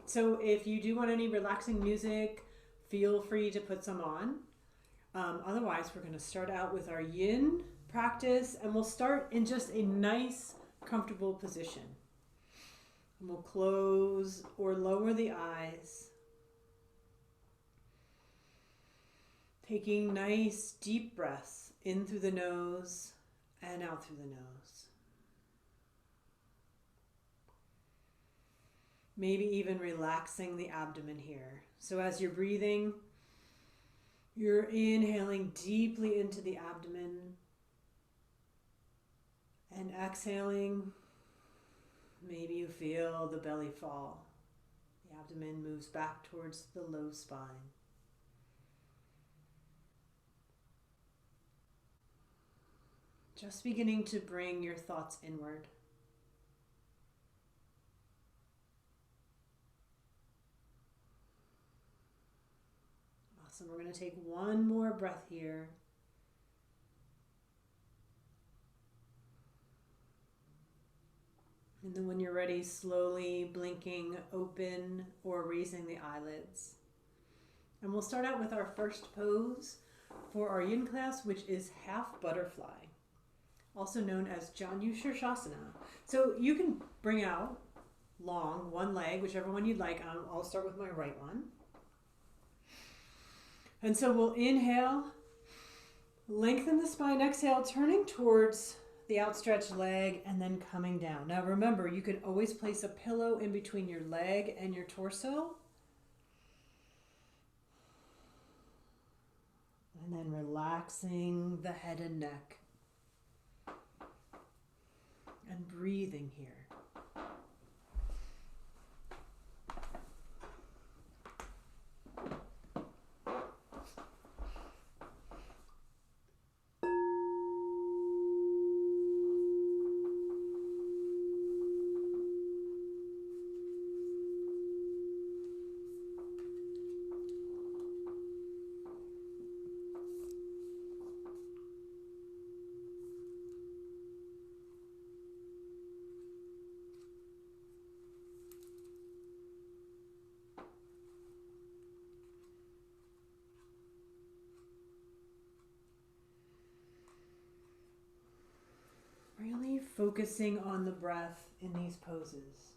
So if you do want any relaxing music, feel free to put some on. Otherwise, we're going to start out with our yin practice, and we'll start in just a nice, comfortable position. And we'll close or lower the eyes, taking nice, deep breaths in through the nose and out through the nose. Maybe even relaxing the abdomen here. So as you're breathing, you're inhaling deeply into the abdomen and exhaling. Maybe you feel the belly fall. The abdomen moves back towards the low spine. Just beginning to bring your thoughts inward. Awesome. We're going to take one more breath here. And then when you're ready, slowly blinking open or raising the eyelids. And we'll start out with our first pose for our yin class, which is half butterfly, also known as Janu Shirshasana. So you can bring out long, one leg, whichever one you'd like. I'll start with my right one. And so we'll inhale, lengthen the spine, exhale, turning towards the outstretched leg and then coming down. Now remember, you can always place a pillow in between your leg and your torso. And then relaxing the head and neck. And breathing here. Really focusing on the breath in these poses.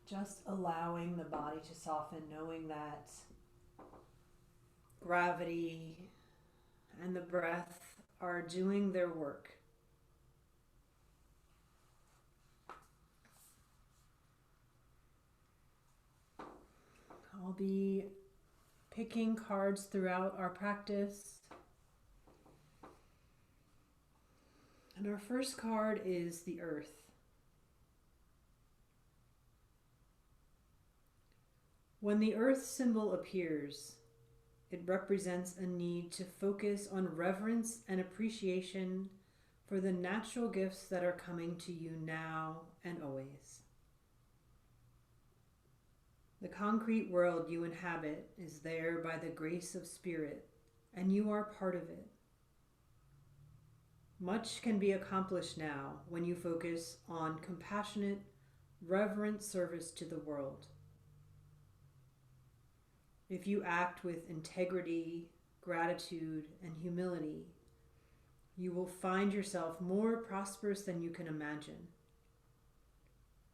Just allowing the body to soften, knowing that gravity and the breath are doing their work. I'll be picking cards throughout our practice. And our first card is the Earth. When the Earth symbol appears, it represents a need to focus on reverence and appreciation for the natural gifts that are coming to you now and always. The concrete world you inhabit is there by the grace of Spirit, and you are part of it. Much can be accomplished now when you focus on compassionate, reverent service to the world. If you act with integrity, gratitude, and humility, you will find yourself more prosperous than you can imagine.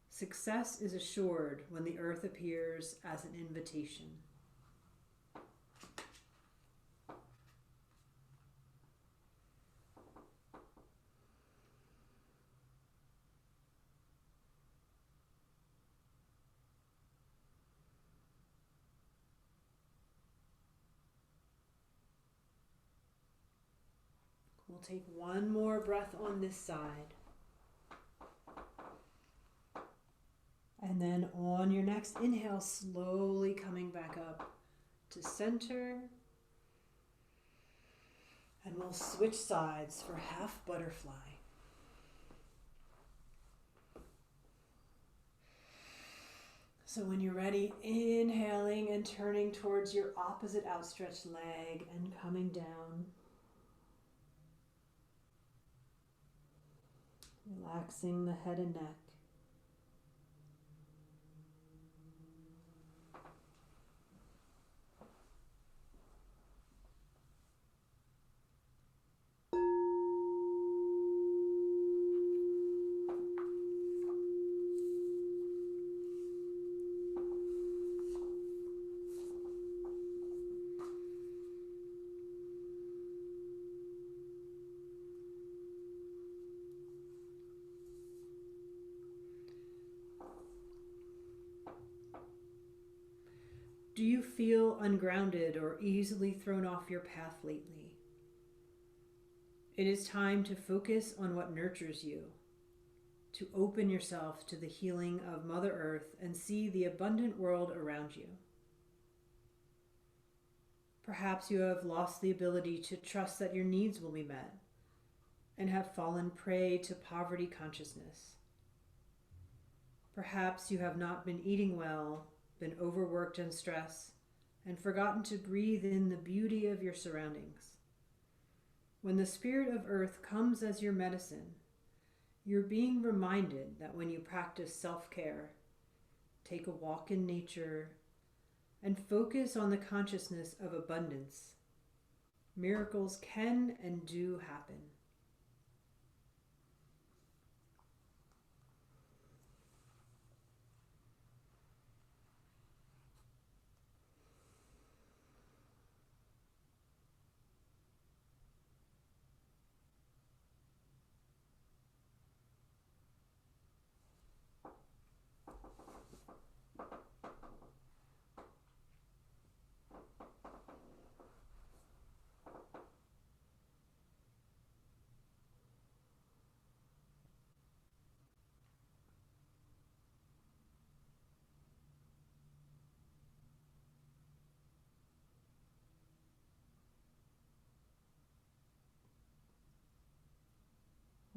Success is assured when the earth appears as an invitation. We'll take one more breath on this side. And then on your next inhale, slowly coming back up to center. And we'll switch sides for half butterfly. So when you're ready, inhaling and turning towards your opposite outstretched leg and coming down. Relaxing the head and neck. Do you feel ungrounded or easily thrown off your path lately? It is time to focus on what nurtures you, to open yourself to the healing of Mother Earth and see the abundant world around you. Perhaps you have lost the ability to trust that your needs will be met and have fallen prey to poverty consciousness. Perhaps you have not been eating well, been overworked and stressed, and forgotten to breathe in the beauty of your surroundings. When the Spirit of Earth comes as your medicine, you're being reminded that when you practice self-care, take a walk in nature, and focus on the consciousness of abundance, miracles can and do happen.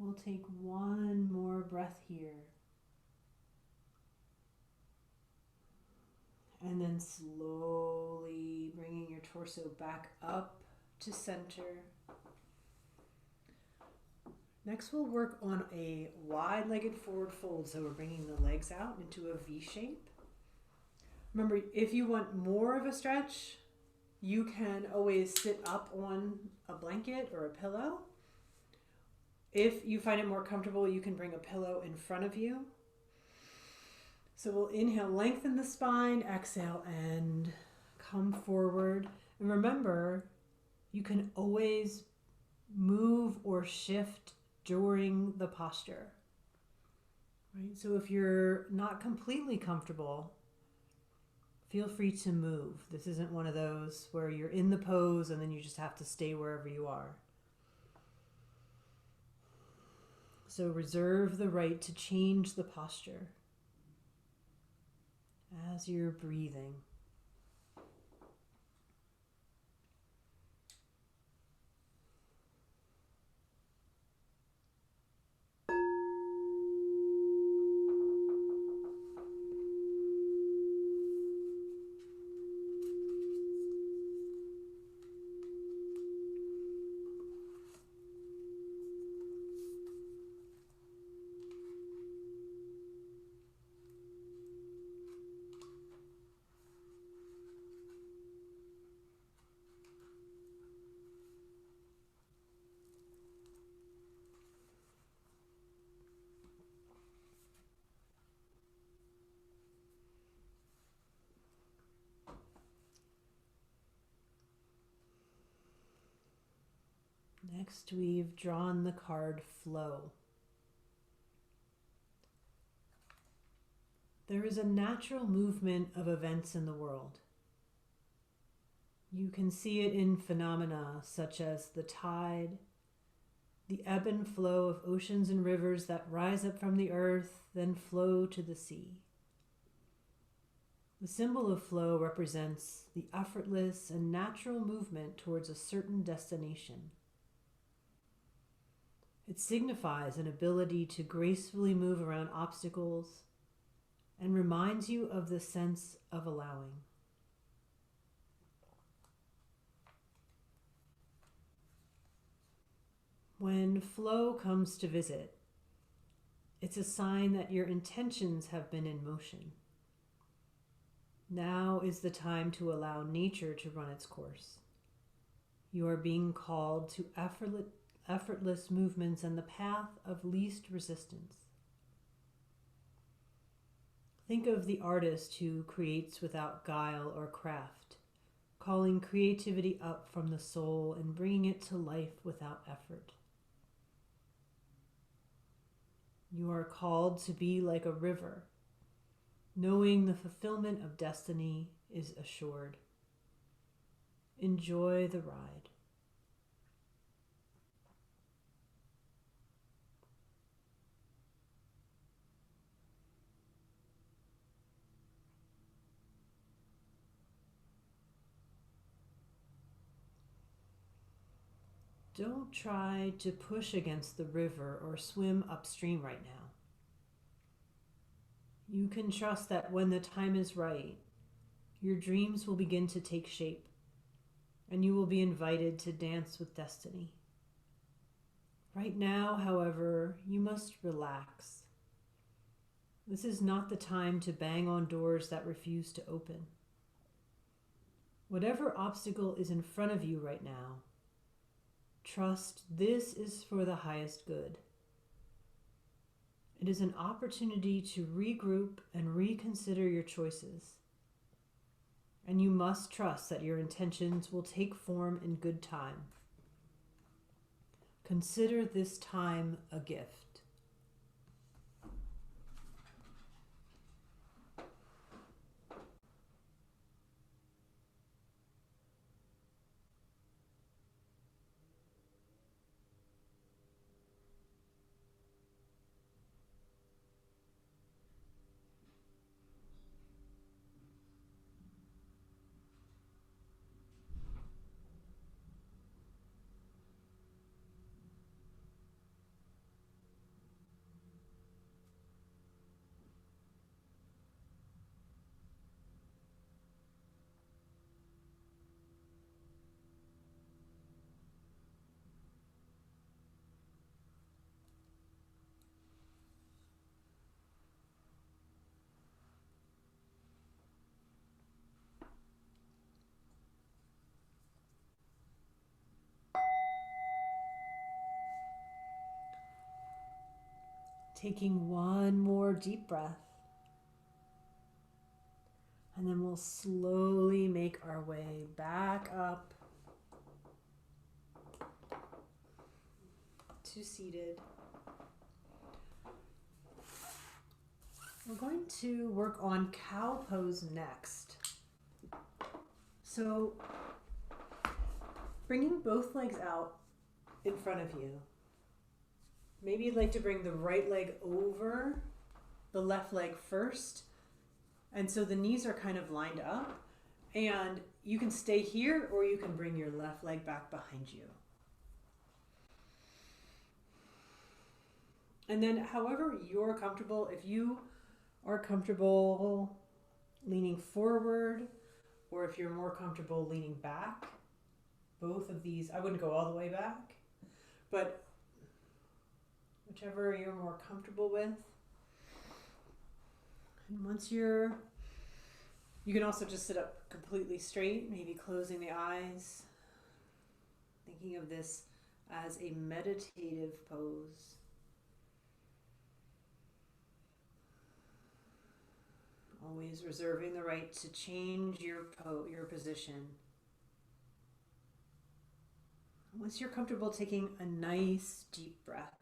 We'll take one more breath here. And then slowly bringing your torso back up to center. Next, we'll work on a wide-legged forward fold. So we're bringing the legs out into a V shape. Remember, if you want more of a stretch, you can always sit up on a blanket or a pillow. If you find it more comfortable, you can bring a pillow in front of you. So we'll inhale, lengthen the spine, exhale, and come forward. And remember, you can always move or shift during the posture. Right? So if you're not completely comfortable, feel free to move. This isn't one of those where you're in the pose and then you just have to stay wherever you are. So reserve the right to change the posture as you're breathing. Next, we've drawn the card Flow. There is a natural movement of events in the world. You can see it in phenomena such as the tide, the ebb and flow of oceans and rivers that rise up from the earth, then flow to the sea. The symbol of flow represents the effortless and natural movement towards a certain destination. It signifies an ability to gracefully move around obstacles and reminds you of the sense of allowing. When flow comes to visit, it's a sign that your intentions have been in motion. Now is the time to allow nature to run its course. You are being called to effortless movements and the path of least resistance. Think of the artist who creates without guile or craft, calling creativity up from the soul and bringing it to life without effort. You are called to be like a river, knowing the fulfillment of destiny is assured. Enjoy the ride. Don't try to push against the river or swim upstream right now. You can trust that when the time is right, your dreams will begin to take shape, and you will be invited to dance with destiny. Right now, however, you must relax. This is not the time to bang on doors that refuse to open. Whatever obstacle is in front of you right now, trust this is for the highest good. It is an opportunity to regroup and reconsider your choices. And you must trust that your intentions will take form in good time. Consider this time a gift. Taking one more deep breath. And then we'll slowly make our way back up to seated. We're going to work on cow pose next. So, bringing both legs out in front of you. Maybe you'd like to bring the right leg over the left leg first. And so the knees are kind of lined up. And you can stay here or you can bring your left leg back behind you. And then however you're comfortable, if you are comfortable leaning forward or if you're more comfortable leaning back, both of these, I wouldn't go all the way back, but whichever you're more comfortable with. And once you can also just sit up completely straight, maybe closing the eyes, thinking of this as a meditative pose. Always reserving the right to change your position. Once you're comfortable, taking a nice deep breath.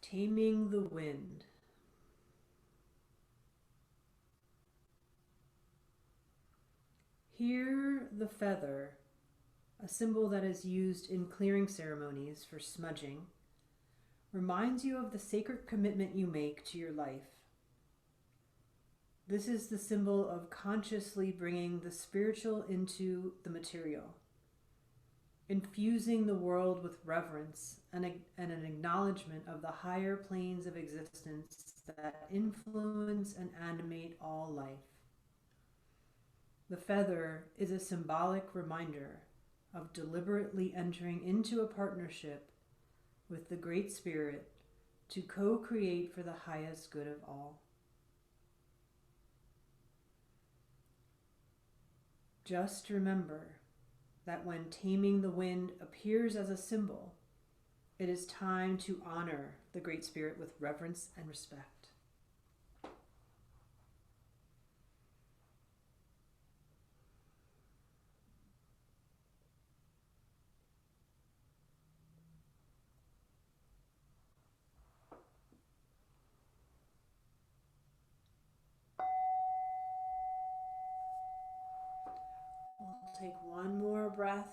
Taming the wind. Here, the feather, a symbol that is used in clearing ceremonies for smudging, reminds you of the sacred commitment you make to your life. This is the symbol of consciously bringing the spiritual into the material. infusing the world with reverence and an acknowledgement of the higher planes of existence that influence and animate all life. The feather is a symbolic reminder of deliberately entering into a partnership with the Great Spirit to co-create for the highest good of all. Just remember that when taming the wind appears as a symbol, it is time to honor the Great Spirit with reverence and respect. We'll take one more breath.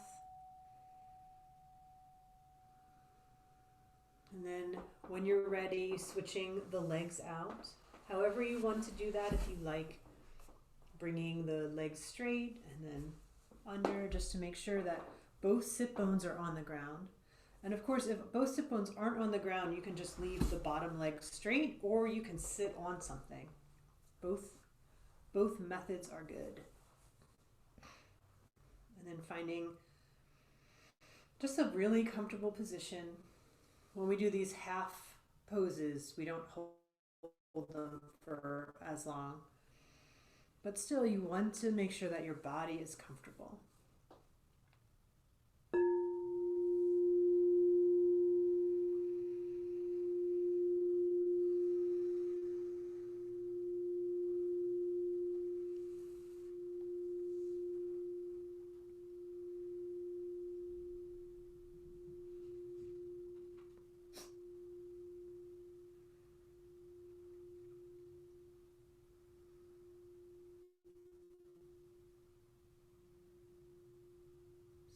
And then when you're ready, switching the legs out. However you want to do that, if you like bringing the legs straight and then under, just to make sure that both sit bones are on the ground. And of course, if both sit bones aren't on the ground, you can just leave the bottom leg straight, or you can sit on something. Both methods are good. And then finding just a really comfortable position. When we do these half poses, we don't hold them for as long. But still, you want to make sure that your body is comfortable.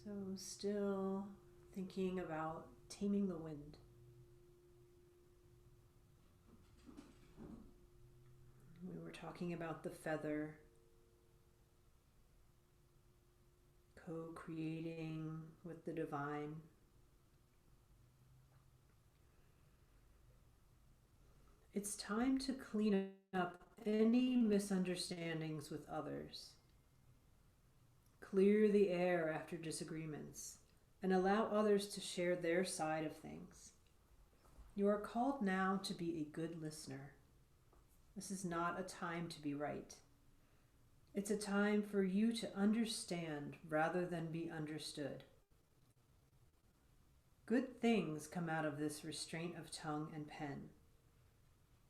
So still thinking about taming the wind. We were talking about the feather, co-creating with the divine. It's time to clean up any misunderstandings with others. Clear the air after disagreements and allow others to share their side of things. You are called now to be a good listener. This is not a time to be right. It's a time for you to understand rather than be understood. Good things come out of this restraint of tongue and pen.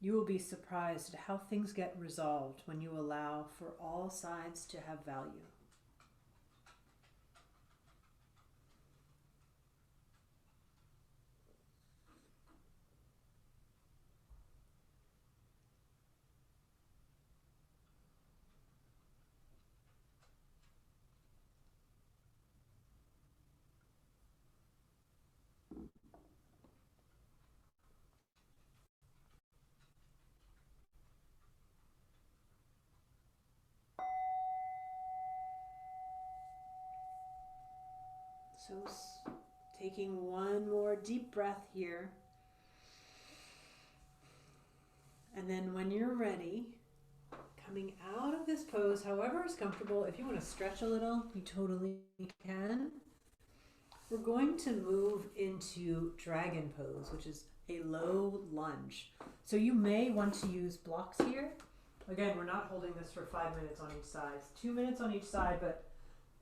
You will be surprised at how things get resolved when you allow for all sides to have value. So taking one more deep breath here. And then when you're ready, coming out of this pose, however is comfortable. If you want to stretch a little, you totally can. We're going to move into dragon pose, which is a low lunge. So you may want to use blocks here. Again, we're not holding this for 5 minutes on each side. It's 2 minutes on each side, but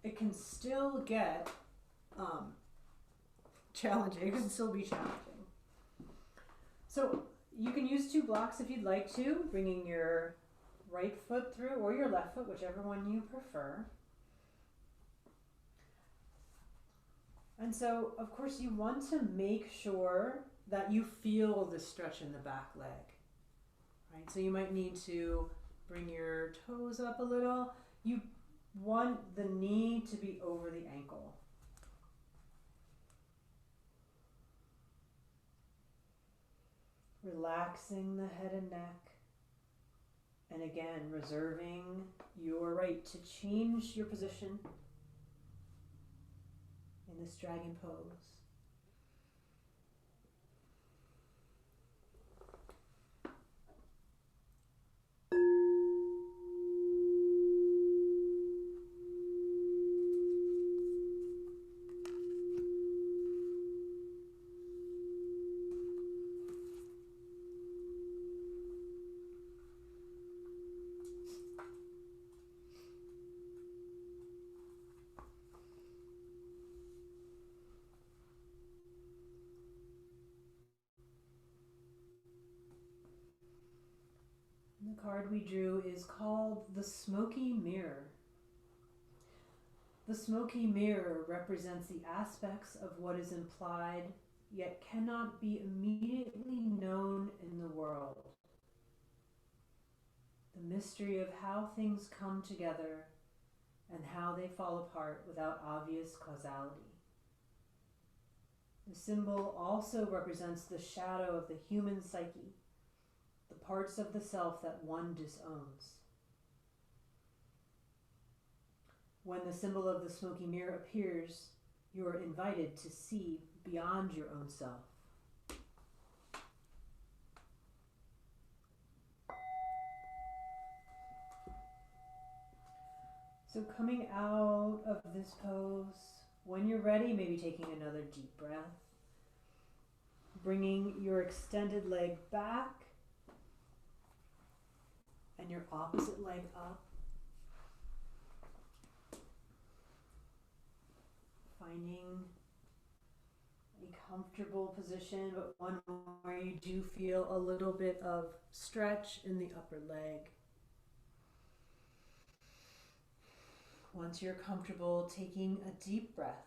it can still get challenging. It can still be challenging. So you can use 2 blocks if you'd like to, bringing your right foot through or your left foot, whichever one you prefer. And so, of course, you want to make sure that you feel the stretch in the back leg, right? So you might need to bring your toes up a little. You want the knee to be over the ankle. Relaxing the head and neck. And again, reserving your right to change your position in in this dragon pose. The card we drew is called the Smoky Mirror. The smoky mirror represents the aspects of what is implied yet cannot be immediately known in the world. The mystery of how things come together and how they fall apart without obvious causality. The symbol also represents the shadow of the human psyche, the parts of the self that one disowns. When the symbol of the smoky mirror appears, you are invited to see beyond your own self. So coming out of this pose, when you're ready, maybe taking another deep breath, bringing your extended leg back and your opposite leg up. Finding a comfortable position, but one where you do feel a little bit of stretch in the upper leg. Once you're comfortable, taking a deep breath.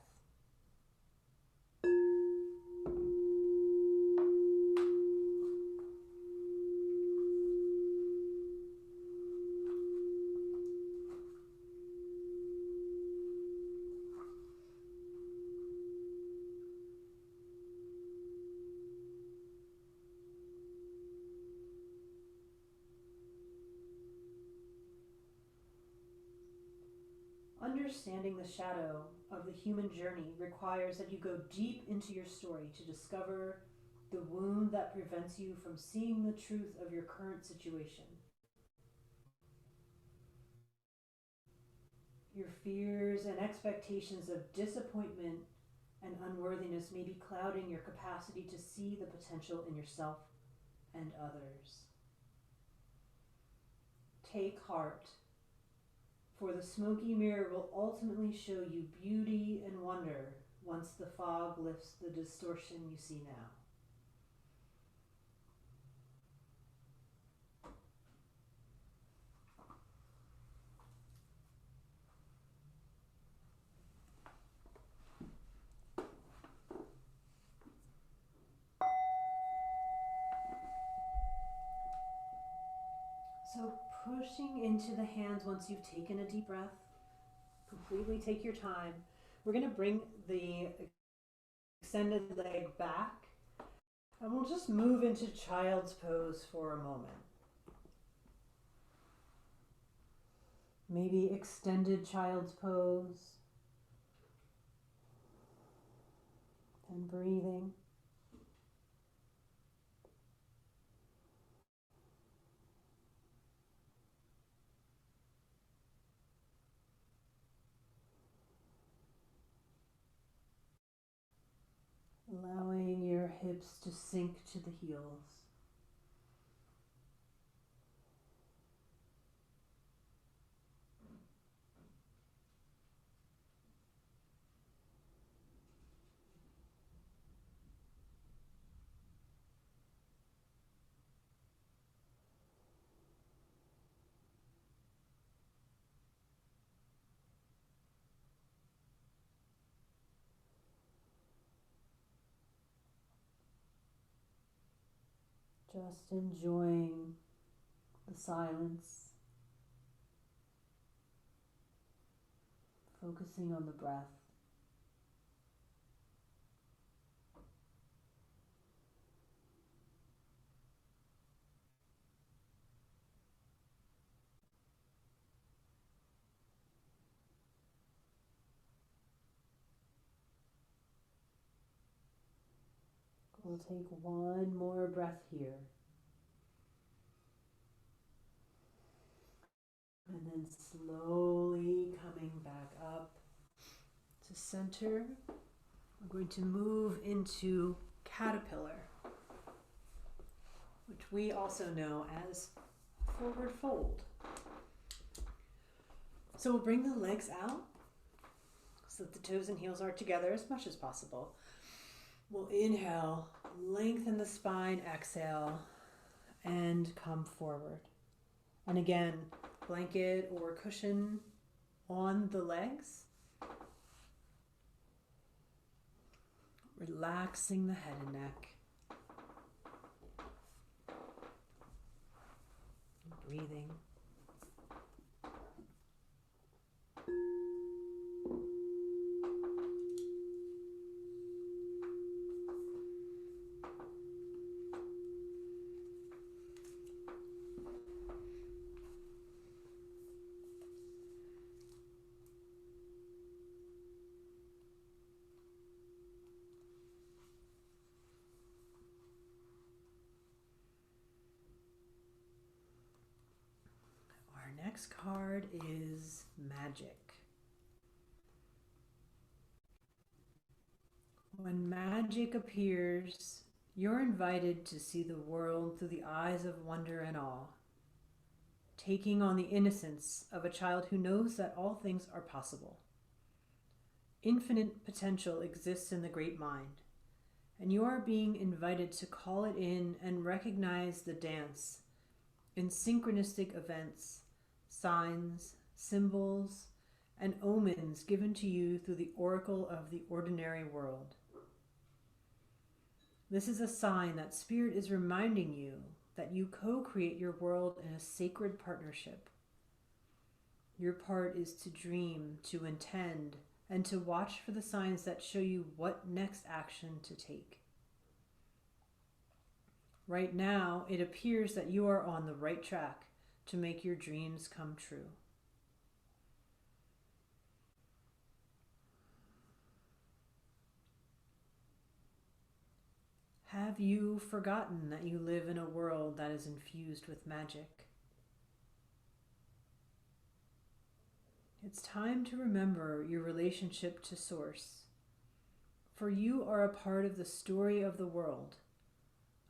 Understanding the shadow of the human journey requires that you go deep into your story to discover the wound that prevents you from seeing the truth of your current situation. Your fears and expectations of disappointment and unworthiness may be clouding your capacity to see the potential in yourself and others. Take heart, for the smoky mirror will ultimately show you beauty and wonder once the fog lifts the distortion you see now. So pushing into the hands once you've taken a deep breath, completely take your time. We're going to bring the extended leg back and we'll just move into child's pose for a moment. Maybe extended child's pose and breathing. Allowing your hips to sink to the heels. Just enjoying the silence, focusing on the breath. We'll take one more breath here. And then slowly coming back up to center. We're going to move into caterpillar, which we also know as forward fold. So we'll bring the legs out so that the toes and heels are together as much as possible. We'll inhale, lengthen the spine, exhale, and come forward. And again, blanket or cushion on the legs. Relaxing the head and neck. Breathing. Our next card is magic. When magic appears, you're invited to see the world through the eyes of wonder and awe, taking on the innocence of a child who knows that all things are possible. Infinite potential exists in the great mind, and you are being invited to call it in and recognize the dance in synchronistic events, signs, symbols, and omens given to you through the oracle of the ordinary world. This is a sign that Spirit is reminding you that you co-create your world in a sacred partnership. Your part is to dream, to intend, and to watch for the signs that show you what next action to take. Right now, it appears that you are on the right track to make your dreams come true. Have you forgotten that you live in a world that is infused with magic? It's time to remember your relationship to Source, for you are a part of the story of the world,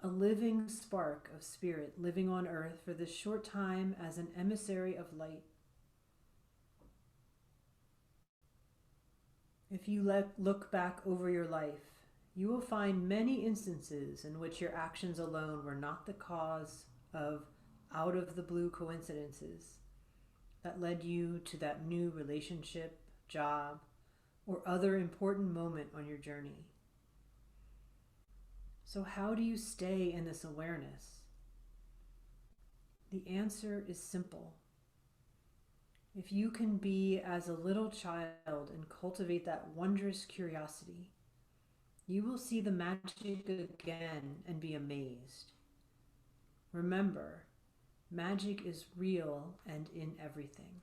a living spark of spirit living on earth for this short time as an emissary of light. If you look back over your life, you will find many instances in which your actions alone were not the cause of out-of-the-blue coincidences that led you to that new relationship, job, or other important moment on your journey. So how do you stay in this awareness? The answer is simple. If you can be as a little child and cultivate that wondrous curiosity, you will see the magic again and be amazed. Remember, magic is real and in everything.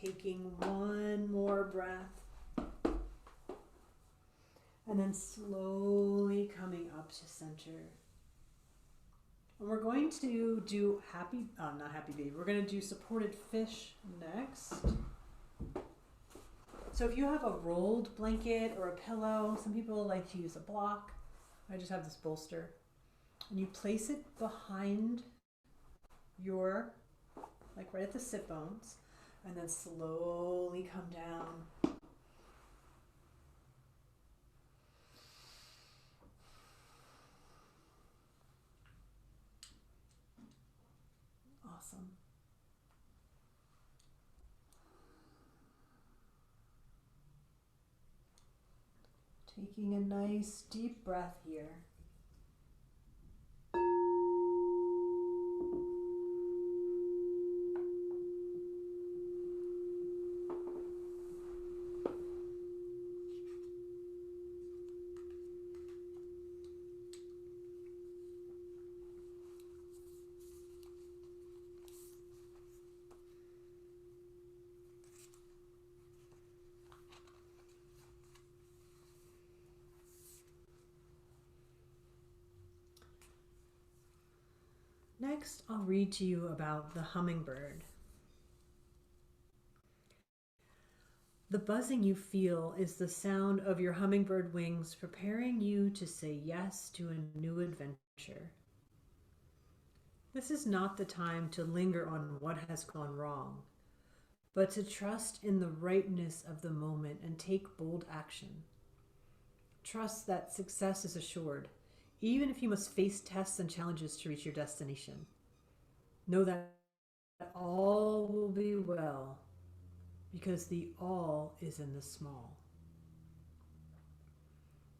Taking one more breath, and then slowly coming up to center. And we're going to do not happy baby, we're going to do supported fish next. So if you have a rolled blanket or a pillow, some people like to use a block. I just have this bolster. And you place it behind your, like right at the sit bones. And then slowly come down. Awesome. Taking a nice deep breath here. Next, I'll read to you about the hummingbird. The buzzing you feel is the sound of your hummingbird wings preparing you to say yes to a new adventure. This is not the time to linger on what has gone wrong, but to trust in the rightness of the moment and take bold action. Trust that success is assured, even if you must face tests and challenges to reach your destination. Know that all will be well, because the all is in the small.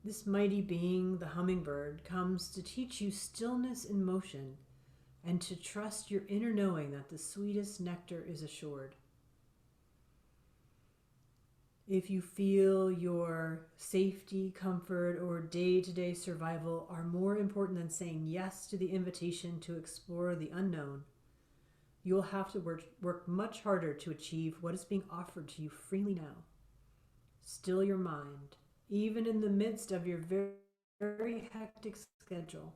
This mighty being, the hummingbird, comes to teach you stillness in motion and to trust your inner knowing that the sweetest nectar is assured. If you feel your safety, comfort, or day-to-day survival are more important than saying yes to the invitation to explore the unknown, you will have to work much harder to achieve what is being offered to you freely now. Still your mind, even in the midst of your very, very hectic schedule,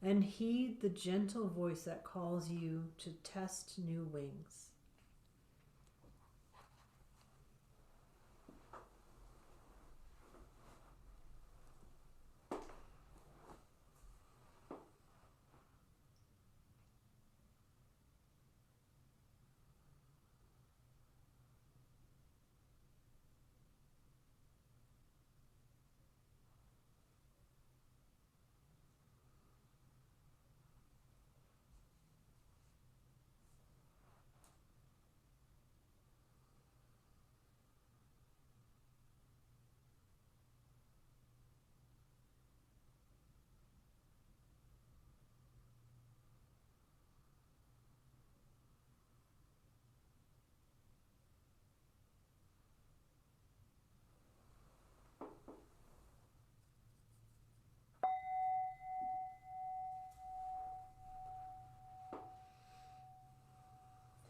and heed the gentle voice that calls you to test new wings.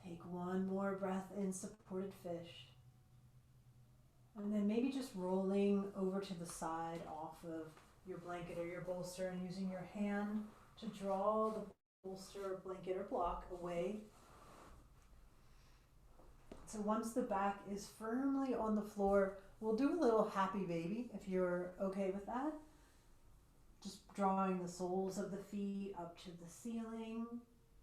Take one more breath in, supported fish. And then maybe just rolling over to the side off of your blanket or your bolster and using your hand to draw the bolster, blanket, or block away. So once the back is firmly on the floor, we'll do a little happy baby if you're okay with that. Just drawing the soles of the feet up to the ceiling,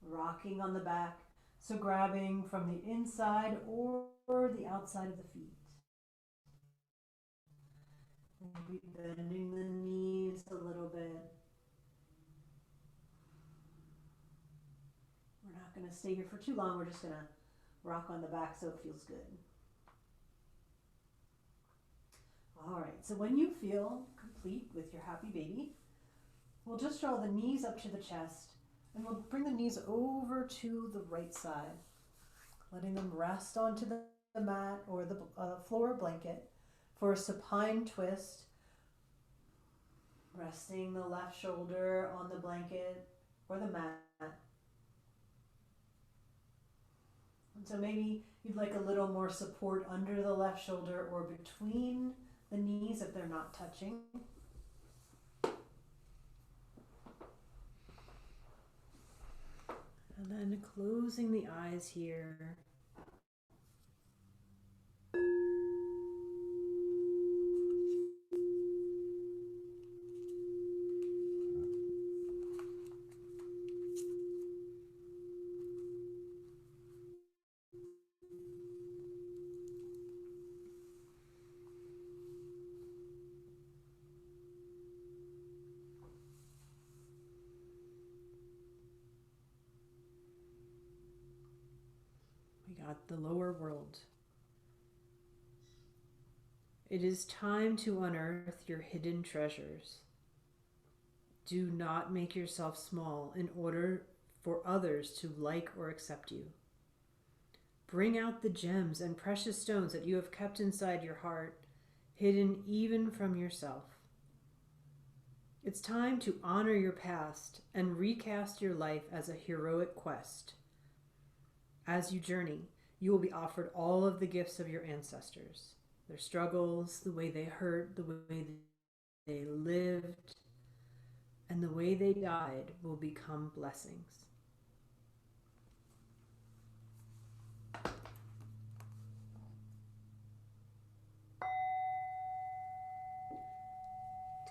rocking on the back. So grabbing from the inside or the outside of the feet. Maybe bending the knees a little bit. We're not going to stay here for too long. We're just going to rock on the back so it feels good. All right, so when you feel complete with your happy baby, we'll just draw the knees up to the chest and we'll bring the knees over to the right side, letting them rest onto the mat or the floor blanket for a supine twist, resting the left shoulder on the blanket or the mat. And so maybe you'd like a little more support under the left shoulder or between the knees if they're not touching. And then closing the eyes here. We got the lower world. It is time to unearth your hidden treasures. Do not make yourself small in order for others to like or accept you. Bring out the gems and precious stones that you have kept inside your heart, hidden even from yourself. It's time to honor your past and recast your life as a heroic quest. As you journey, you will be offered all of the gifts of your ancestors, their struggles, the way they hurt, the way they lived, and the way they died will become blessings.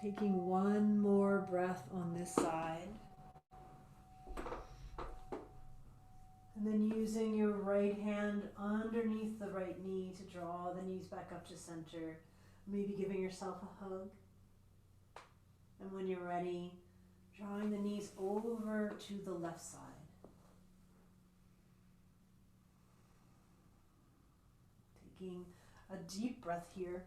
Taking one more breath on this side. And then using your right hand underneath the right knee to draw the knees back up to center. Maybe giving yourself a hug. And when you're ready, drawing the knees over to the left side. Taking a deep breath here.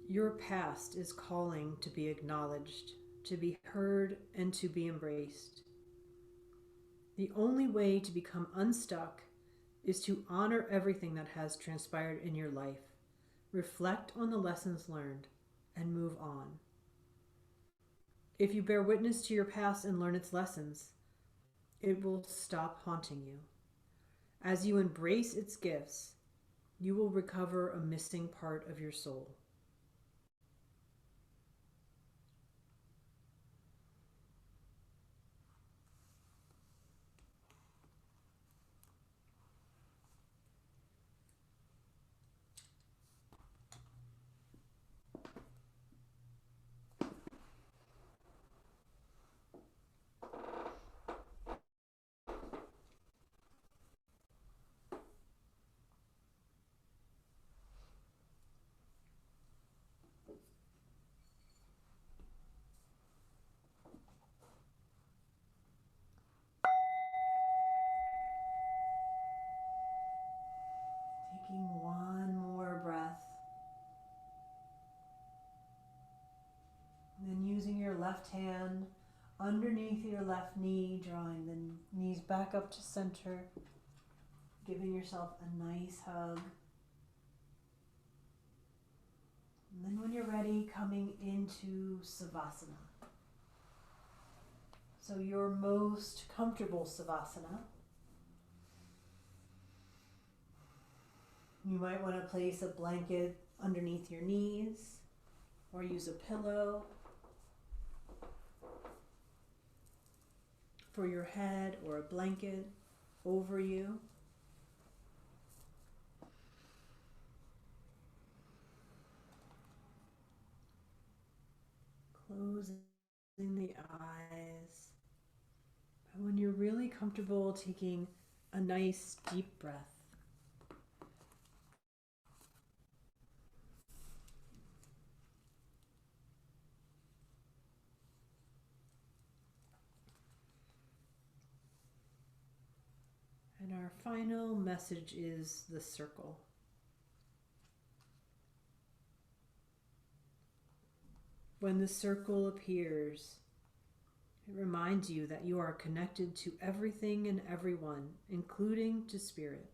Your past is calling to be acknowledged, to be heard, and to be embraced. The only way to become unstuck is to honor everything that has transpired in your life, reflect on the lessons learned, and move on. If you bear witness to your past and learn its lessons, it will stop haunting you. As you embrace its gifts, you will recover a missing part of your soul. Taking one more breath. And then using your left hand underneath your left knee, drawing the knees back up to center, giving yourself a nice hug. And then when you're ready, coming into Savasana. So your most comfortable Savasana. You might want to place a blanket underneath your knees or use a pillow for your head or a blanket over you. Closing the eyes. And when you're really comfortable, taking a nice deep breath. And our final message is the circle. When the circle appears, it reminds you that you are connected to everything and everyone, including to Spirit.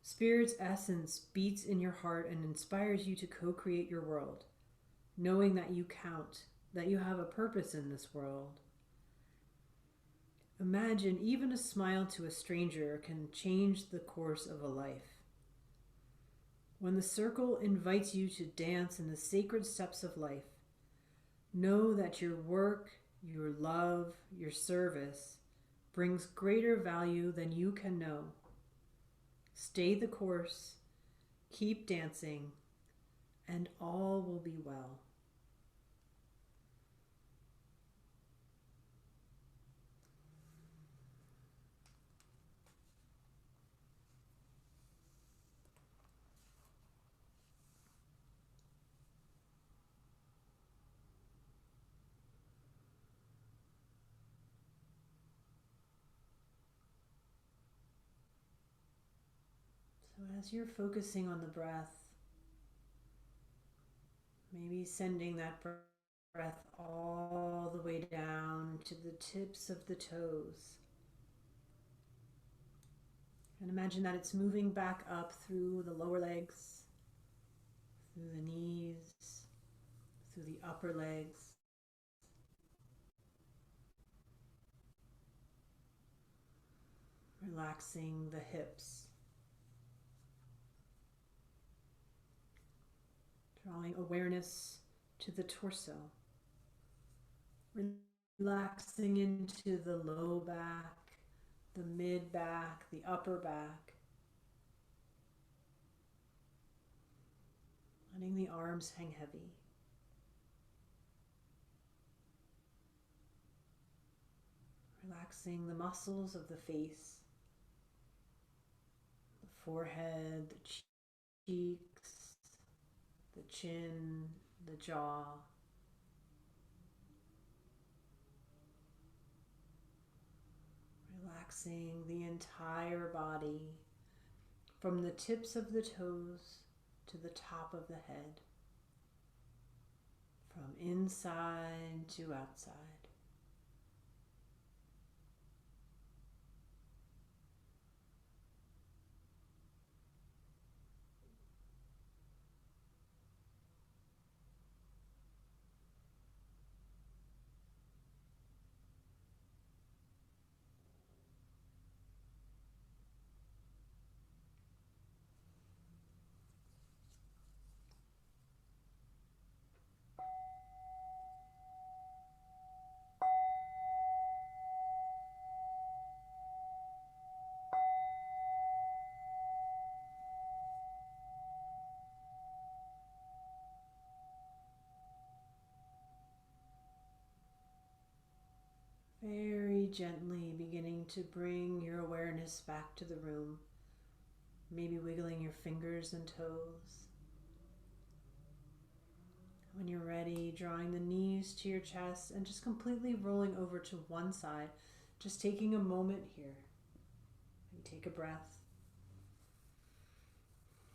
Spirit's essence beats in your heart and inspires you to co-create your world, knowing that you count, that you have a purpose in this world. Imagine even a smile to a stranger can change the course of a life. When the circle invites you to dance in the sacred steps of life, know that your work, your love, your service brings greater value than you can know. Stay the course, keep dancing, and all will be well. So as you're focusing on the breath, maybe sending that breath all the way down to the tips of the toes. And imagine that it's moving back up through the lower legs, through the knees, through the upper legs. Relaxing the hips. allowing awareness to the torso, relaxing into the low back, the mid back, the upper back, letting the arms hang heavy. Relaxing the muscles of the face, the forehead, the cheeks, the chin, the jaw. Relaxing the entire body from the tips of the toes to the top of the head, from inside to outside. Very gently beginning to bring your awareness back to the room, maybe wiggling your fingers and toes. When you're ready, drawing the knees to your chest and just completely rolling over to one side, just taking a moment here. And take a breath.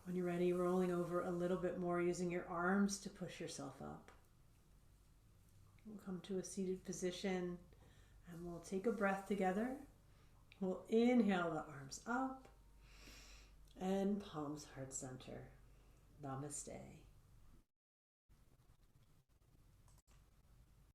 When you're ready, rolling over a little bit more, using your arms to push yourself up. We'll come to a seated position and we'll take a breath together. We'll inhale the arms up and palms heart center. Namaste.